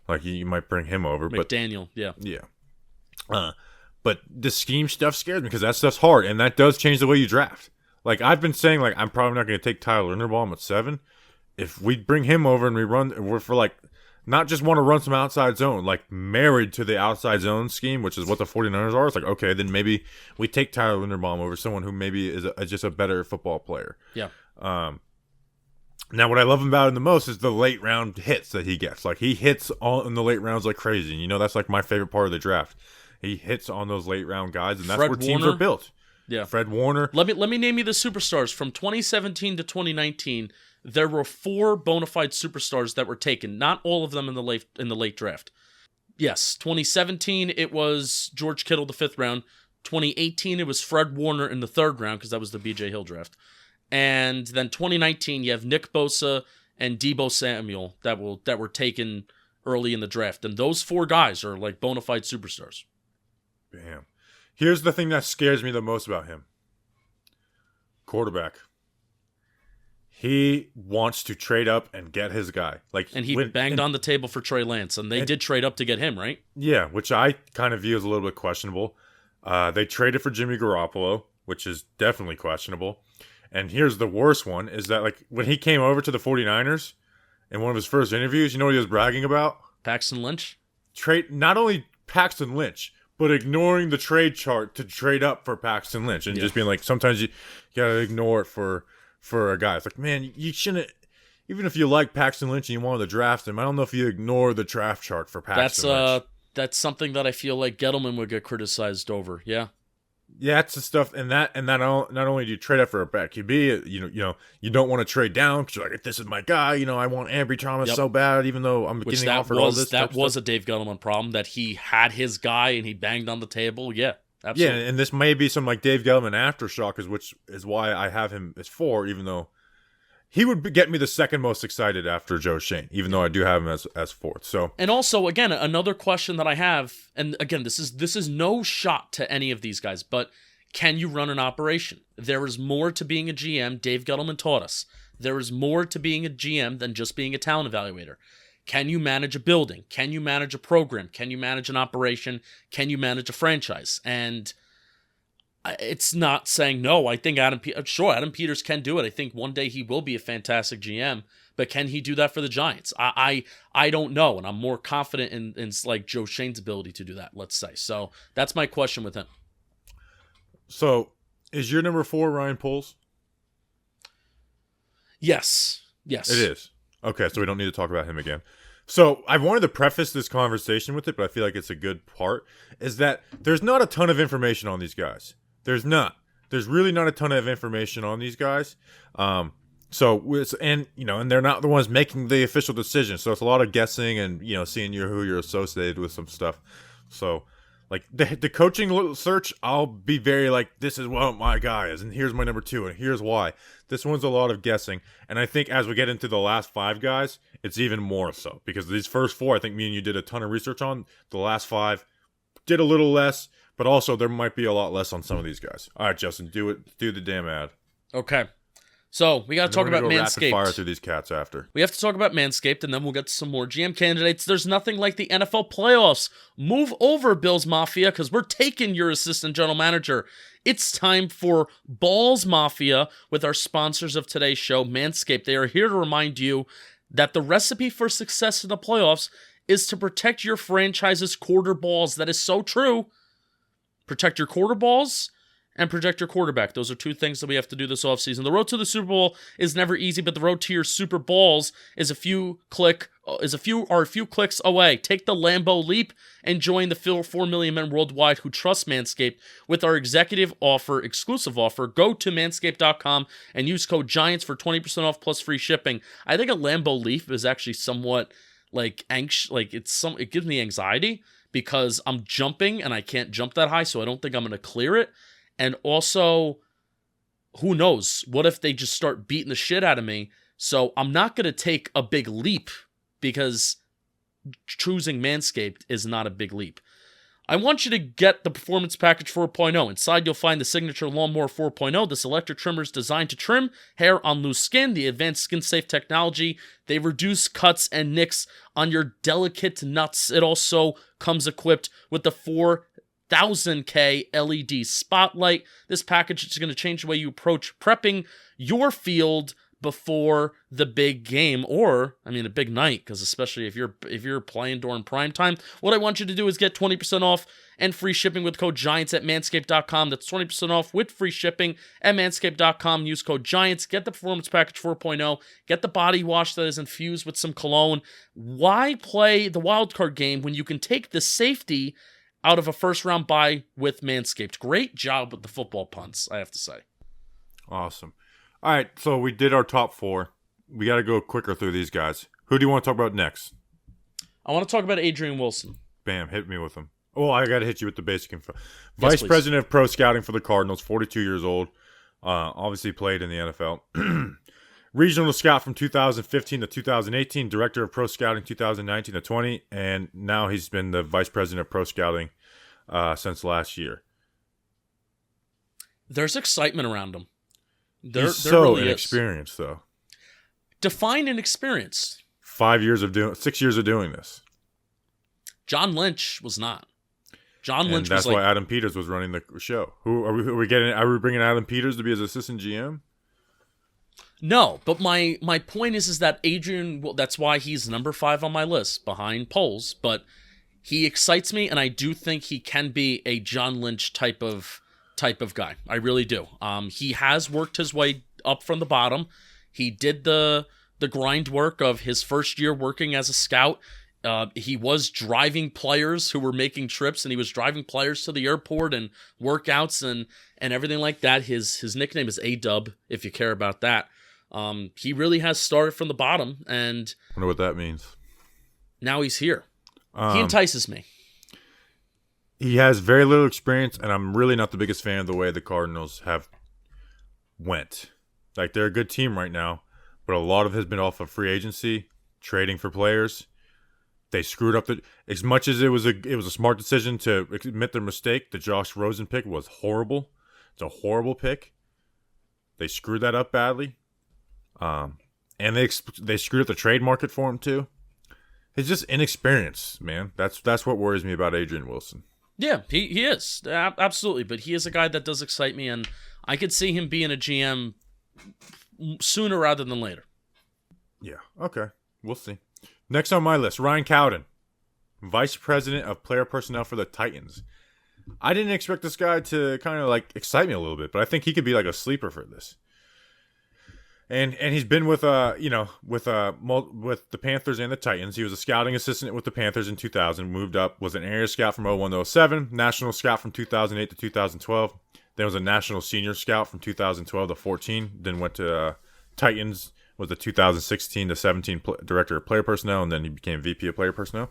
like you might bring him over, McDaniel, but yeah. But the scheme stuff scares me because that stuff's hard, and that does change the way you draft. Like I've been saying, like I'm probably not going to take Tyler Linderbaum at 7. If we bring him over and we're for like not just want to run some outside zone, like married to the outside zone scheme, which is what the 49ers are. It's like, okay, then maybe we take Tyler Linderbaum over someone who maybe is just a better football player. Yeah. Now, what I love about him the most is the late round hits that he gets. Like he hits in the late rounds like crazy. And, you know, that's like my favorite part of the draft. He hits on those late round guys, and that's where teams are built. Yeah, Fred Warner. Let me name you the superstars from 2017 to 2019. There were 4 bona fide superstars that were taken. Not all of them in the late draft. Yes, 2017 it was George Kittle, the 5th round. 2018 it was Fred Warner in the 3rd round because that was the B.J. Hill draft. And then 2019 you have Nick Bosa and Deebo Samuel that were taken early in the draft, and those 4 guys are like bona fide superstars. Bam. Here's the thing that scares me the most about him. Quarterback. he wants to trade up and get his guy. Like, And he banged on the table for Trey Lance, and they did trade up to get him, right? Yeah, which I kind of view as a little bit questionable. They traded for Jimmy Garoppolo, which is definitely questionable. And here's the worst one, is that like when he came over to the 49ers in one of his first interviews, you know what he was bragging about? Paxton Lynch? Not only Paxton Lynch, but ignoring the trade chart to trade up for Paxton Lynch. And just being like, sometimes you gotta ignore it for a guy. It's like, man, you shouldn't. Even if you like Paxton Lynch and you wanted to draft him, I don't know if you ignore the draft chart for Paxton Lynch. That's something that I feel like Gettleman would get criticized over. Yeah. Yeah, that's the stuff, and not only do you trade up for a bad QB, you don't want to trade down because you're like, this is my guy. I want Ambry Thomas so bad, even though I'm getting offered all this. That was a Dave Gettleman problem, that he had his guy and he banged on the table. Yeah, absolutely. Yeah, and this may be some like Dave Gettleman aftershock, which is why I have him as 4, even though he would get me the second most excited after Joe Schoen, even though I do have him as 4th. So, and also, again, another question that I have, and again, this is no shot to any of these guys, but can you run an operation? There is more to being a GM. Dave Gettleman taught us. There is more to being a GM than just being a talent evaluator. Can you manage a building? Can you manage a program? Can you manage an operation? Can you manage a franchise? And it's not saying no. I think Adam Peters can do it. I think one day he will be a fantastic GM, but can he do that for the Giants? I don't know, and I'm more confident in like Joe Schoen's ability to do that, let's say. So that's my question with him. So is your number 4 Ryan Poles? Yes. It is. Okay, so we don't need to talk about him again. So I wanted to preface this conversation with it, but I feel like it's a good part, is that there's not a ton of information on these guys. There's not. There's really not a ton of information on these guys. And they're not the ones making the official decision. So it's a lot of guessing and, seeing who you're associated with some stuff. So like the coaching search, I'll be very like, this is what my guy is, and here's my number 2, and here's why. This one's a lot of guessing. And I think as we get into the last 5 guys, it's even more so, because these first 4, I think me and you did a ton of research on. The last 5 did a little less. But also, there might be a lot less on some of these guys. All right, Justin, do the damn ad. Okay. So, we got to talk about Manscaped. Rapid fire through these cats after. We have to talk about Manscaped, and then we'll get to some more GM candidates. There's nothing like the NFL playoffs. Move over, Bills Mafia, because we're taking your assistant general manager. It's time for Balls Mafia with our sponsors of today's show, Manscaped. They are here to remind you that the recipe for success in the playoffs is to protect your franchise's quarter balls. That is so true. Protect your quarter balls and protect your quarterback. Those are 2 things that we have to do this offseason. The road to the Super Bowl is never easy, but the road to your Super Balls is a few clicks away. Take the Lambo leap and join the 4 million men worldwide who trust Manscaped with our exclusive offer. Go to manscaped.com and use code GIANTS for 20% off plus free shipping. I think a Lambo leap is actually somewhat like anxious, like it gives me anxiety, because I'm jumping and I can't jump that high, so I don't think I'm going to clear it. And also, who knows? What if they just start beating the shit out of me? So I'm not going to take a big leap, because choosing Manscaped is not a big leap. I want you to get the Performance Package 4.0. Inside, you'll find the Signature Lawnmower 4.0. This electric trimmer is designed to trim hair on loose skin. The advanced skin-safe technology, they reduce cuts and nicks on your delicate nuts. It also comes equipped with the 4000K LED spotlight. This package is going to change the way you approach prepping your field before the big game, or a big night, because especially if you're playing during prime time. What I want you to do is get 20% off and free shipping with code GIANTS at manscaped.com. That's 20% off with free shipping at manscaped.com. Use code GIANTS. Get the Performance Package 4.0. Get the body wash that is infused with some cologne. Why play the wild card game when you can take the safety out of a first round bye with Manscaped? Great job with the football punts, I have to say. Awesome. All right, so we did our top 4. We got to go quicker through these guys. Who do you want to talk about next? I want to talk about Adrian Wilson. Bam, hit me with him. Oh, I got to hit you with the basic info. Vice President of Pro Scouting for the Cardinals, 42 years old. Obviously played in the NFL. Regional Scout from 2015 to 2018. Director of Pro Scouting 2019 to 20. And now he's been the Vice President of Pro Scouting since last year. There's excitement around him. He's so inexperienced, though. Define inexperienced. 6 years of doing this. John Lynch was not. John Lynch That's was why Adam Peters was running the show. Who are we getting? Are we bringing Adam Peters to be his assistant GM? No, but my point is that Adrian. Well, that's why he's number 5 on my list behind Poles. But he excites me, and I do think he can be a John Lynch type of guy. I really do. He has worked his way up from the bottom. He did the grind work of his first year working as a scout. He was driving players who were making trips, and he was driving players to the airport and workouts and everything like that. His nickname is A-Dub, if you care about that. He really has started from the bottom, and I wonder what that means. Now he's here. He entices me. He has very little experience, and I'm really not the biggest fan of the way the Cardinals have went. Like, they're a good team right now, but a lot of it has been off of free agency, trading for players. They screwed up as much as it was a smart decision to admit their mistake. The Josh Rosen pick was horrible. It's a horrible pick. They screwed that up badly. And they screwed up the trade market for him too. It's just inexperience, man. That's what worries me about Adrian Wilson. Yeah, he is. Absolutely. But he is a guy that does excite me, and I could see him being a GM sooner rather than later. Yeah, okay. We'll see. Next on my list, Ryan Cowden, Vice President of Player Personnel for the Titans. I didn't expect this guy to kind of like excite me a little bit, but I think he could be like a sleeper for this. And he's been with with the Panthers and the Titans. He was a scouting assistant with the Panthers in 2000, moved up, was an area scout from 01 to 07, national scout from 2008 to 2012. Then was a national senior scout from 2012 to 14. Then went to Titans, was the 2016 to 17 director of player personnel, and then he became VP of player personnel.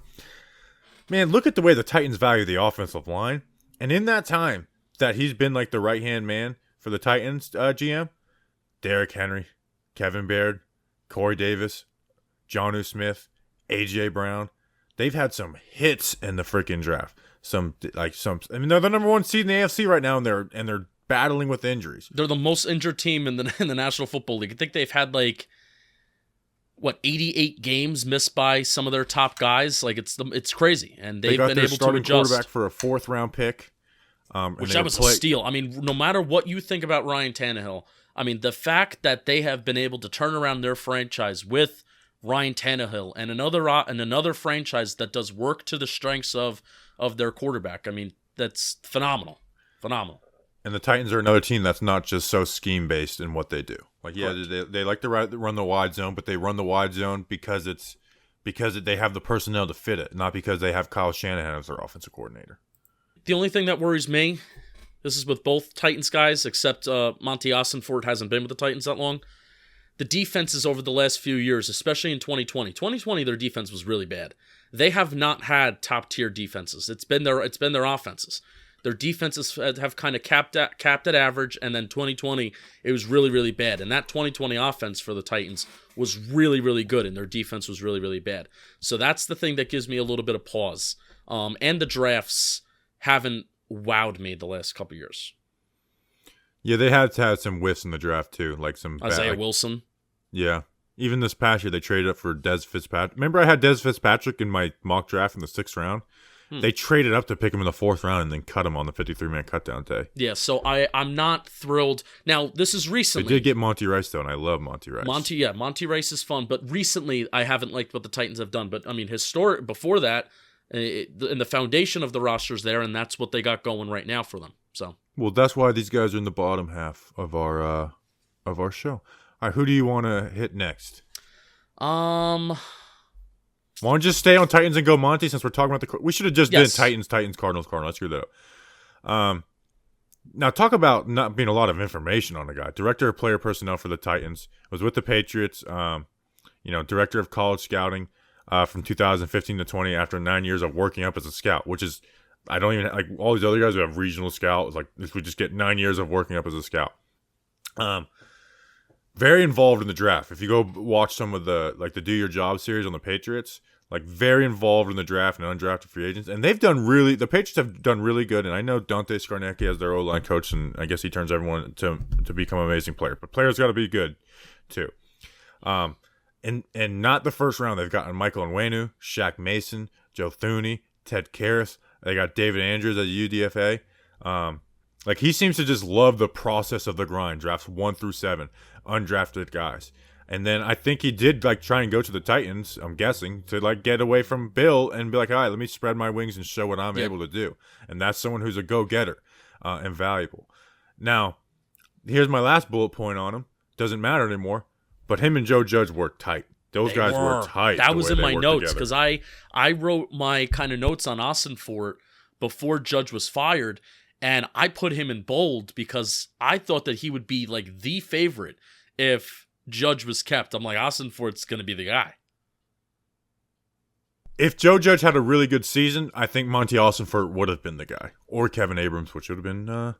Man, look at the way the Titans value the offensive line. And in that time that he's been like the right-hand man for the Titans GM, Derrick Henry, Kevin Baird, Corey Davis, Jonnu Smith, A.J. Brown. They've had some hits in the freaking draft. I mean, they're the number 1 seed in the AFC right now, and they're battling with injuries. They're the most injured team in the National Football League. I think they've had 88 games missed by some of their top guys. Like it's crazy, and they've been able to adjust. Quarterback for a 4th round pick, which that was a steal. I mean, no matter what you think about Ryan Tannehill, I mean, the fact that they have been able to turn around their franchise with Ryan Tannehill and another franchise that does work to the strengths of their quarterback. I mean, that's phenomenal. Phenomenal. And the Titans are another team that's not just so scheme-based in what they do. Like, yeah, they like to run the wide zone, but they run the wide zone because they have the personnel to fit it, not because they have Kyle Shanahan as their offensive coordinator. The only thing that worries me, this is with both Titans guys, except Monti Ossenfort hasn't been with the Titans that long. The defenses over the last few years, especially in 2020. 2020, their defense was really bad. They have not had top-tier defenses. It's been their offenses. Their defenses have kind of capped at average, and then 2020, it was really, really bad. And that 2020 offense for the Titans was really, really good, and their defense was really, really bad. So that's the thing that gives me a little bit of pause. And the drafts haven't wowed me the last couple years. Yeah, they had some whiffs in the draft, too. Like some Isaiah Wilson. Yeah. Even this past year, they traded up for Dez Fitzpatrick. Remember I had Dez Fitzpatrick in my mock draft in the 6th round? They traded up to pick him in the 4th round and then cut him on the 53-man cutdown day. Yeah, so I'm not thrilled. Now, this is recently. They did get Monty Rice, though, and I love Monty Rice. Monty Rice is fun, but recently I haven't liked what the Titans have done. But, I mean, before that, and the foundation of the roster's there, and that's what they got going right now for them. So. Well, that's why these guys are in the bottom half of our show. All right, who do you want to hit next? Why don't you just stay on Titans and go Monty since we're talking about we should have just did Titans, Cardinals. Let's screw that up. Now talk about not being a lot of information on the guy. Director of player personnel for the Titans, was with the Patriots. Director of college scouting from 2015 to 20 after 9 years of working up as a scout, which is I don't even like all these other guys who have regional scouts. Like this would just get 9 years of working up as a scout. Very involved in the draft. If you go watch some of the Do Your Job series on the Patriots, like very involved in the draft and undrafted free agents. And the Patriots have done really good. And I know Dante Scarnecchia as their O-line coach, and I guess he turns everyone to become an amazing player. But players got to be good too. and not the first round. They've gotten Michael Onwenu, Shaq Mason, Joe Thuney, Ted Karras. They got David Andrews at UDFA. Like, he seems to just love the process of the grind. Drafts 1 through 7, undrafted guys. And then I think he did, like, try and go to the Titans, I'm guessing, to, like, get away from Bill and be like, all right, let me spread my wings and show what I'm able to do. And that's someone who's a go-getter and valuable. Now, here's my last bullet point on him. Doesn't matter anymore, but him and Joe Judge were tight. Those guys were tight. That was in my notes, because I wrote my kind of notes on Ossenfort before Judge was fired, and I put him in bold because I thought that he would be, like, the favorite if Judge was kept. I'm like, Ossenfort's going to be the guy. If Joe Judge had a really good season, I think Monti Ossenfort would have been the guy. Or Kevin Abrams, which would have been a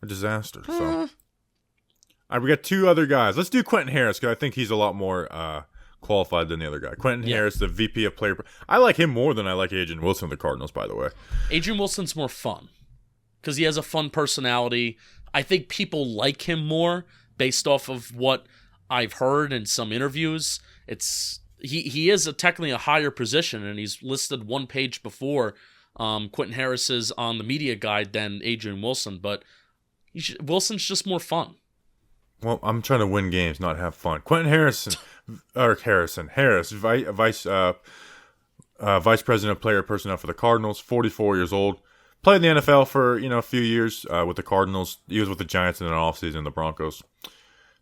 disaster. So, all right, we got 2 other guys. Let's do Quentin Harris, because I think he's a lot more qualified than the other guy. Quentin Harris, the VP of player. I like him more than I like Adrian Wilson of the Cardinals, by the way. Adrian Wilson's more fun because he has a fun personality. I think people like him more based off of what I've heard in some interviews. He is technically a higher position, and he's listed 1 page before Quentin Harris is on the media guide than Adrian Wilson, but Wilson's just more fun. Well, I'm trying to win games, not have fun. Quentin Harris, vice president of player personnel for the Cardinals, 44 years old. Played in the NFL for a few years with the Cardinals. He was with the Giants in an offseason, the Broncos.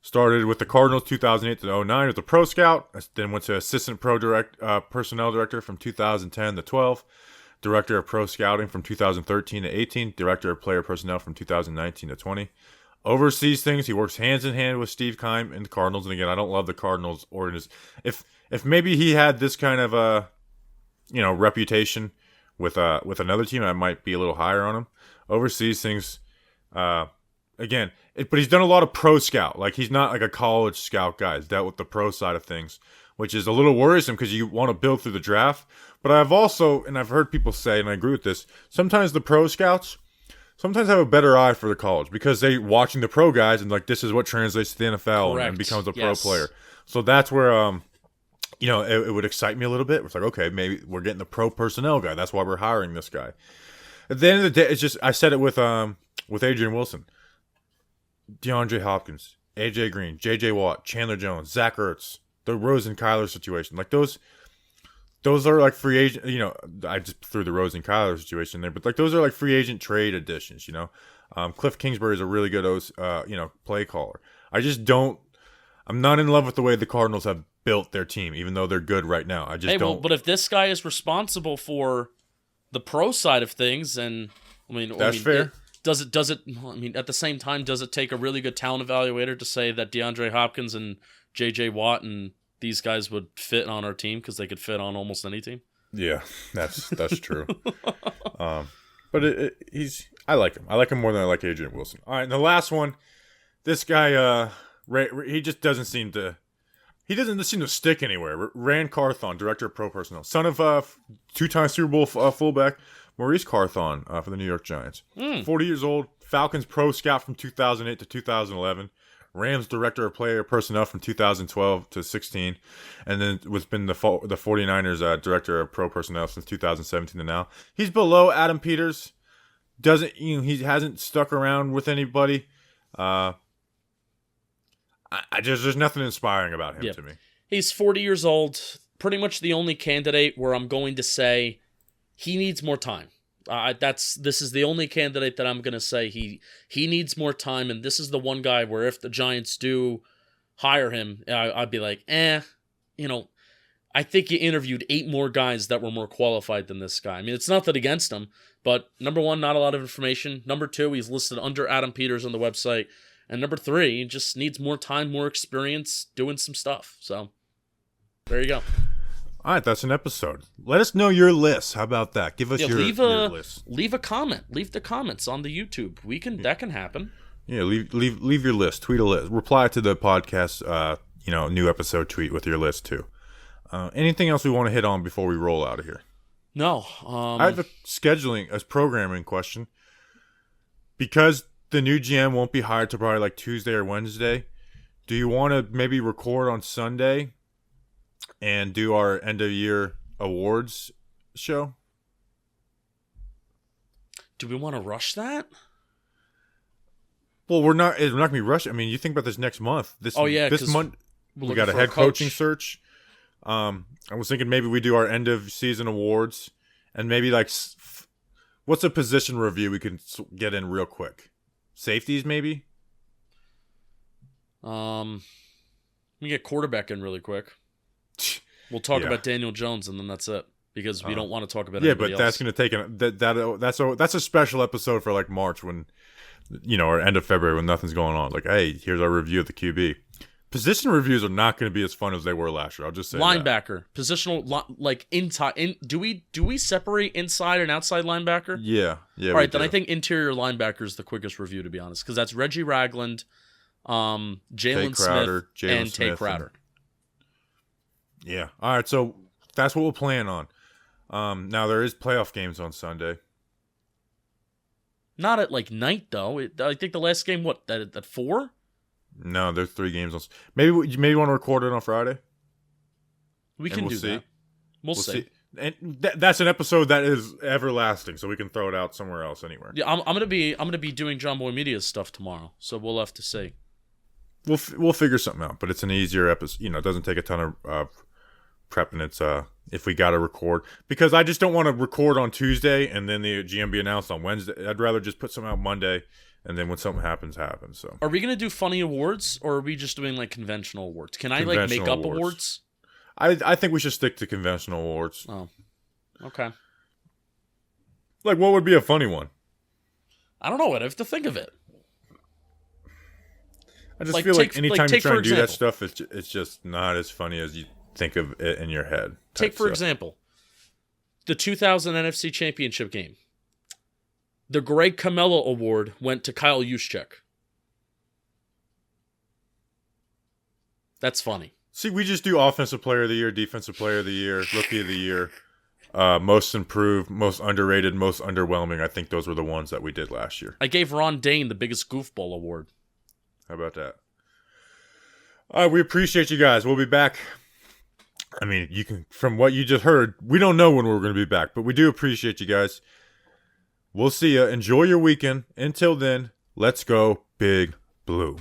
Started with the Cardinals 2008 to 2009 as a pro scout. Then went to assistant personnel director from 2010 to 12. Director of pro scouting from 2013 to 18. Director of player personnel from 2019 to 20. Oversees things. He works hands in hand with Steve Keim and the Cardinals. And again, I don't love the Cardinals organization. If maybe he had this kind of reputation with another team, I might be a little higher on him. Oversees things. Again, but he's done a lot of pro scout. Like, he's not like a college scout guy. He's dealt with the pro side of things, which is a little worrisome because you want to build through the draft. But I've heard people say, and I agree with this, sometimes the pro scouts have a better eye for the college because they watching the pro guys and, like, this is what translates to the NFL and becomes a pro player. So that's where, it would excite me a little bit. It's like, okay, maybe we're getting the pro personnel guy. That's why we're hiring this guy. At the end of the day, it's just, I said it with Adrian Wilson. DeAndre Hopkins, AJ Green, JJ Watt, Chandler Jones, Zach Ertz, the Rose and Kyler situation. Like, those are like free agent, I just threw the Rose and Kyler situation there, but like those are like free agent trade additions, Cliff Kingsbury is a really good, play caller. I'm not in love with the way the Cardinals have built their team, even though they're good right now. I just don't. But if this guy is responsible for the pro side of things, and that's fair. Does it? At the same time, does it take a really good talent evaluator to say that DeAndre Hopkins and J.J. Watt and these guys would fit on our team because they could fit on almost any team? Yeah, that's true. But I like him. I like him more than I like Adrian Wilson. All right, and the last one, this guy, he just doesn't seem to. He doesn't seem to stick anywhere. Rand Carthon, director of pro personnel, son of 2-time Super Bowl fullback Maurice Carthon for the New York Giants. 40 years old, Falcons pro scout from 2008 to 2011, Rams director of player personnel from 2012 to 16, and then been the 49ers director of pro personnel since 2017 to now. He's below Adam Peters. He hasn't stuck around with anybody. There's nothing inspiring about him to me. He's 40 years old, pretty much the only candidate where I'm going to say he needs more time. This is the only candidate that I'm going to say he needs more time, and this is the one guy where if the Giants do hire him, I'd be like, I think you interviewed 8 more guys that were more qualified than this guy. I mean, it's nothing against him, but number 1, not a lot of information. Number 2, he's listed under Adam Peters on the website. And number 3, he just needs more time, more experience doing some stuff. So, there you go. All right, that's an episode. Let us know your list. How about that? Give us your list. Leave a comment. Leave the comments on the YouTube. That can happen. Yeah, leave your list. Tweet a list. Reply to the podcast, new episode tweet with your list too. Anything else we want to hit on before we roll out of here? No. I have a programming question. Because the new GM won't be hired till probably like Tuesday or Wednesday, do you want to maybe record on Sunday and do our end of year awards show. Do we want to rush that? Well, we're not going to be rushing. I mean, you think about this next month. This month we got a head coaching search. I was thinking maybe we do our end of season awards, and maybe like, what's a position review we can get in real quick? Safeties, maybe. We get quarterback in really quick. We'll talk about Daniel Jones, and then that's it, because we don't want to talk about anybody else. That's going to take that's a special episode for like March when, or end of February when nothing's going on. Like, hey, here's our review of the QB. Position reviews are not going to be as fun as they were last year. I'll just say linebacker, positional, like inside. Do we separate inside and outside linebacker? Yeah. All right, then I think interior linebacker is the quickest review, to be honest, because that's Reggie Ragland, Jalen Smith, and Tay Crowder. Yeah. All right, so that's what we'll plan on. Now there is playoff games on Sunday. Not at like night though. I think the last game at 4. No, there's 3 games on. Maybe want to record it on Friday. We can do that. We'll see. And that's an episode that is everlasting, so we can throw it out somewhere else, anywhere. Yeah, I'm gonna be doing John Boy Media's stuff tomorrow, so we'll have to see. We'll figure something out, but it's an easier episode. It doesn't take a ton of prep, and it's if we got to record, because I just don't want to record on Tuesday and then the GM be announced on Wednesday. I'd rather just put something out Monday. And then when something happens. So, are we gonna do funny awards, or are we just doing like conventional awards? Can I like make up awards? I think we should stick to conventional awards. Oh, okay. Like, what would be a funny one? I don't know. I'd have to think of it. I just feel like anytime you try to do that stuff, it's just not as funny as you think of it in your head. Take for example, the 2000 NFC Championship game. The Greg Camelo Award went to Kyle Juszczyk. That's funny. See, we just do Offensive Player of the Year, Defensive Player of the Year, Rookie of the Year, Most Improved, Most Underrated, Most Underwhelming. I think those were the ones that we did last year. I gave Ron Dane the biggest goofball award. How about that? All right, we appreciate you guys. We'll be back. I mean, you can, from what you just heard, we don't know when we're going to be back, but we do appreciate you guys. We'll see you. Enjoy your weekend. Until then, let's go Big Blue.